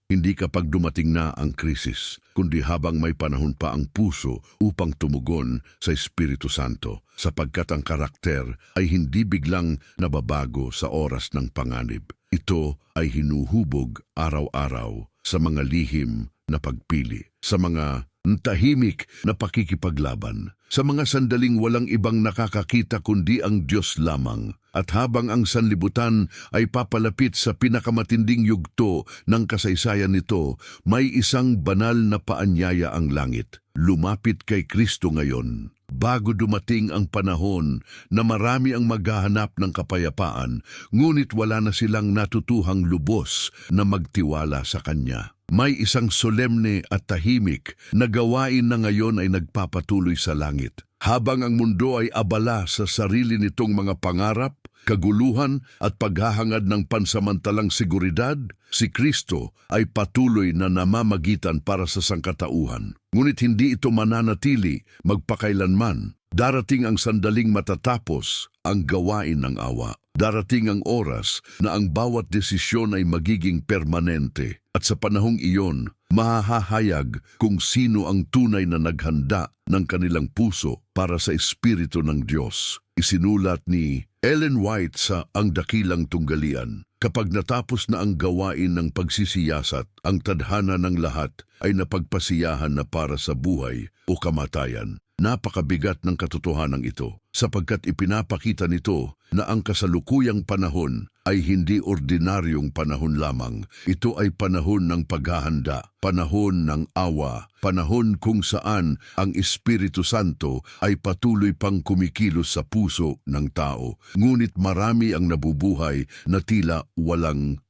hindi kapag dumating na ang krisis, kundi habang may panahon pa ang puso upang tumugon sa Espiritu Santo, sapagkat ang karakter ay hindi biglang nababago sa oras ng panganib. Ito ay hinuhubog araw-araw sa mga lihim na pagpili, sa mga tahimik na pakikipaglaban, sa mga sandaling walang ibang nakakakita kundi ang Diyos lamang. At habang ang sanlibutan ay papalapit sa pinakamatinding yugto ng kasaysayan nito, may isang banal na paanyaya ang langit. Lumapit kay Kristo ngayon, bago dumating ang panahon na marami ang maghahanap ng kapayapaan, ngunit wala na silang natutuhang lubos na magtiwala sa Kanya. May isang solemne at tahimik na gawain na ngayon ay nagpapatuloy sa langit. Habang ang mundo ay abala sa sarili nitong mga pangarap, kaguluhan at paghahangad ng pansamantalang seguridad, si Kristo ay patuloy na namamagitan para sa sangkatauhan. Ngunit hindi ito mananatili magpakailanman. Darating ang sandaling matatapos ang gawain ng awa. Darating ang oras na ang bawat desisyon ay magiging permanente. At sa panahong iyon, mahahayag kung sino ang tunay na naghanda ng kanilang puso para sa Espiritu ng Diyos. Isinulat ni Ellen White sa Ang Dakilang Tunggalian. Kapag natapos na ang gawain ng pagsisiyasat, ang tadhana ng lahat ay napagpasiyahan na para sa buhay o kamatayan. Napakabigat ng katotohanan ito, sapagkat ipinapakita nito na ang kasalukuyang panahon ay hindi ordinaryong panahon lamang. Ito ay panahon ng paghahanda, panahon ng awa, panahon kung saan ang Espiritu Santo ay patuloy pang kumikilos sa puso ng tao. Ngunit marami ang nabubuhay na tila walang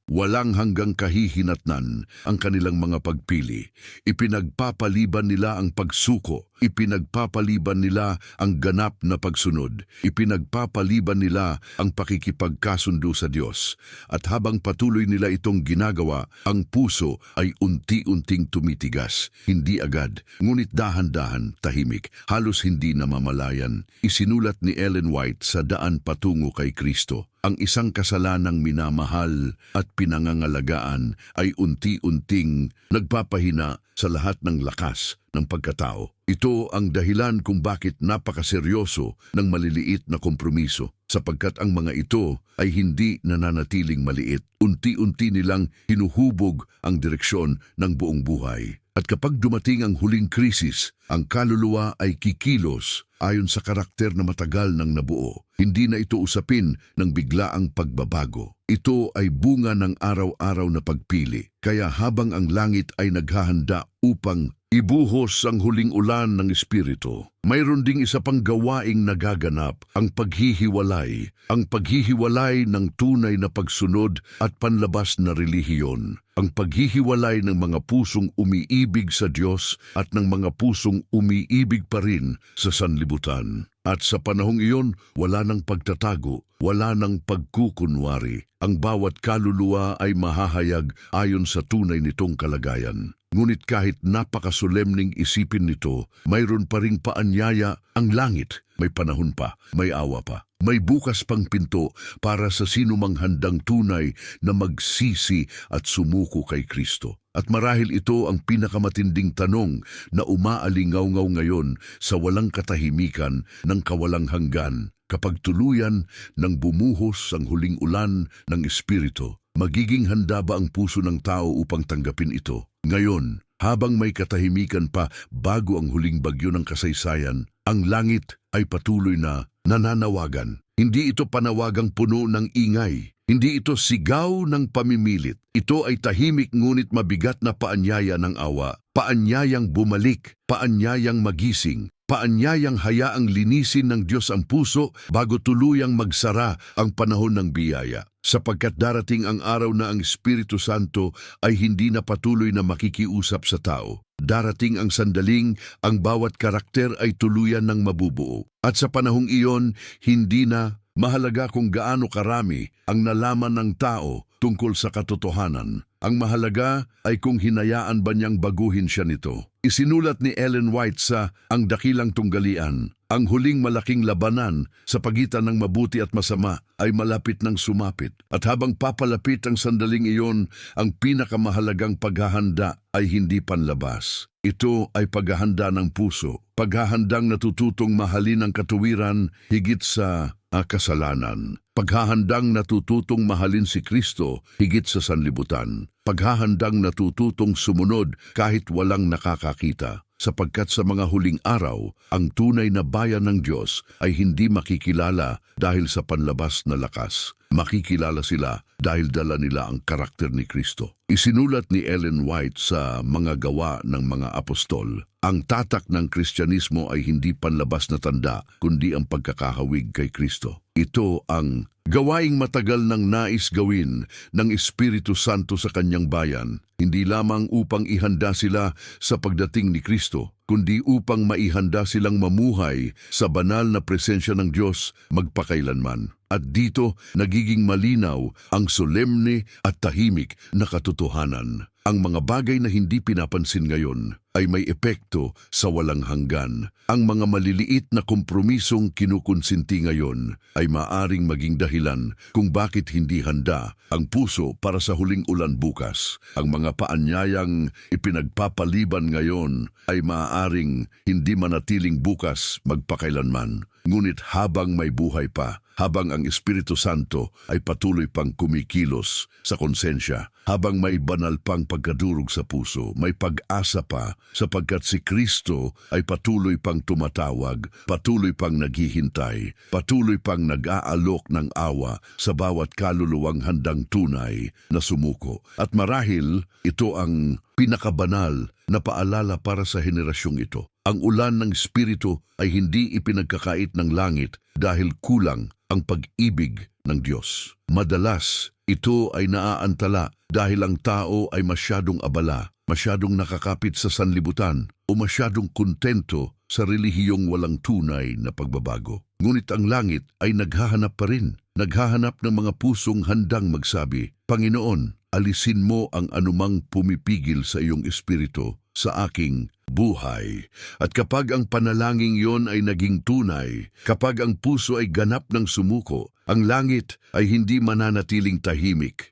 hanggang kahihinatnan ang kanilang mga pagpili. Ipinagpapaliban nila ang pagsuko, ipinagpapaliban nila ang ganap na pagsunod, ipinagpapaliban nila ang pakikipagkasundo sa Diyos. At habang patuloy nila itong ginagawa, ang puso ay unti-unting tumitigas. Hindi agad, ngunit dahan-dahan, tahimik, halos hindi namamalayan. Isinulat ni Ellen White sa Daan Patungo kay Kristo. Ang isang kasalanang minamahal at pinangangalagaan ay unti-unting nagpapahina sa lahat ng lakas ng pagkatao. Ito ang dahilan kung bakit napakaseryoso ng maliliit na kompromiso, sapagkat ang mga ito ay hindi nananatiling maliit. Unti-unti nilang hinuhubog ang direksyon ng buong buhay. At kapag dumating ang huling krisis, ang kaluluwa ay kikilos ayon sa karakter na matagal ng nabuo. Hindi na ito usapin ng biglaang pagbabago. Ito ay bunga ng araw-araw na pagpili. Kaya habang ang langit ay naghahanda upang ibuhos ang huling ulan ng Espiritu, mayroon ding isa pang gawaing nagaganap, ang paghihiwalay. Ang paghihiwalay ng tunay na pagsunod at panlabas na relihiyon. Ang paghihiwalay ng mga pusong umiibig sa Diyos at ng mga pusong umiibig pa rin sa sanlibutan. At sa panahong iyon, wala nang pagtatago, wala nang pagkukunwari. Ang bawat kaluluwa ay mahahayag ayon sa tunay nitong kalagayan. Ngunit kahit napakasolemning isipin nito, mayroon pa ring paanyaya ang langit. May panahon pa, may awa pa. May bukas pang pinto para sa sinumang handang tunay na magsisi at sumuko kay Kristo. At marahil ito ang pinakamatinding tanong na umaalingaw-ngaw ngayon sa walang katahimikan ng kawalang hanggan. Kapag tuluyan ng bumuhos ang huling ulan ng Espiritu, magiging handa ba ang puso ng tao upang tanggapin ito? Ngayon, habang may katahimikan pa bago ang huling bagyo ng kasaysayan, ang langit ay patuloy na nananawagan. Hindi ito panawagang puno ng ingay. Hindi ito sigaw ng pamimilit. Ito ay tahimik ngunit mabigat na paanyaya ng awa. Paanyayang bumalik, paanyayang magising, paanyayang hayaang linisin ng Diyos ang puso bago tuluyang magsara ang panahon ng biyaya. Sapagkat darating ang araw na ang Espiritu Santo ay hindi na patuloy na makikiusap sa tao. Darating ang sandaling ang bawat karakter ay tuluyan ng mabubuo. At sa panahong iyon, hindi na mahalaga kung gaano karami ang nalaman ng tao tungkol sa katotohanan. Ang mahalaga ay kung hinayaan ba niyang baguhin siya nito. Isinulat ni Ellen White sa Ang Dakilang Tunggalian, ang huling malaking labanan sa pagitan ng mabuti at masama ay malapit ng sumapit. At habang papalapit ang sandaling iyon, ang pinakamahalagang paghahanda ay hindi panlabas. Ito ay paghahanda ng puso, paghahandang natututong mahalin ang katuwiran higit sa kasalanan. Paghahandang natututong mahalin si Kristo higit sa sanlibutan. Paghahandang natututong sumunod kahit walang nakakakita. Sapagkat sa mga huling araw, ang tunay na bayan ng Diyos ay hindi makikilala dahil sa panlabas na lakas. Makikilala sila dahil dala nila ang karakter ni Kristo. Isinulat ni Ellen White sa Mga Gawa ng Mga Apostol, ang tatak ng Kristyanismo ay hindi panlabas na tanda, kundi ang pagkakahawig kay Kristo. Ito ang gawaing matagal nang nais gawin ng Espiritu Santo sa kanyang bayan, hindi lamang upang ihanda sila sa pagdating ni Kristo, kundi upang maihanda silang mamuhay sa banal na presensya ng Diyos magpakailanman. At dito nagiging malinaw ang solemne at tahimik na katotohanan. Ang mga bagay na hindi pinapansin ngayon ay may epekto sa walang hanggan. Ang mga maliliit na kompromisong kinukonsinti ngayon ay maaring maging dahilan kung bakit hindi handa ang puso para sa huling ulan bukas. Ang mga paanyayang ipinagpapaliban ngayon ay maaaring hindi manatiling bukas magpakailanman. Ngunit habang may buhay pa, habang ang Espiritu Santo ay patuloy pang kumikilos sa konsensya, habang may banal pang pagkadurog sa puso, may pag-asa pa sapagkat si Kristo ay patuloy pang tumatawag, patuloy pang naghihintay, patuloy pang nag-aalok ng awa sa bawat kaluluwang handang tunay na sumuko. At marahil ito ang pinakabanal na paalala para sa henerasyong ito. Ang ulan ng Espiritu ay hindi ipinagkakait ng langit dahil kulang ang pag-ibig ng Diyos. Madalas, ito ay naaantala dahil ang tao ay masyadong abala, masyadong nakakapit sa sanlibutan o masyadong kontento sa relihiyong walang tunay na pagbabago. Ngunit ang langit ay naghahanap pa rin. Naghahanap ng mga pusong handang magsabi, Panginoon, alisin mo ang anumang pumipigil sa iyong espiritu sa aking buhay. At kapag ang panalangin yon ay naging tunay, kapag ang puso ay ganap ng sumuko, ang langit ay hindi mananatiling tahimik.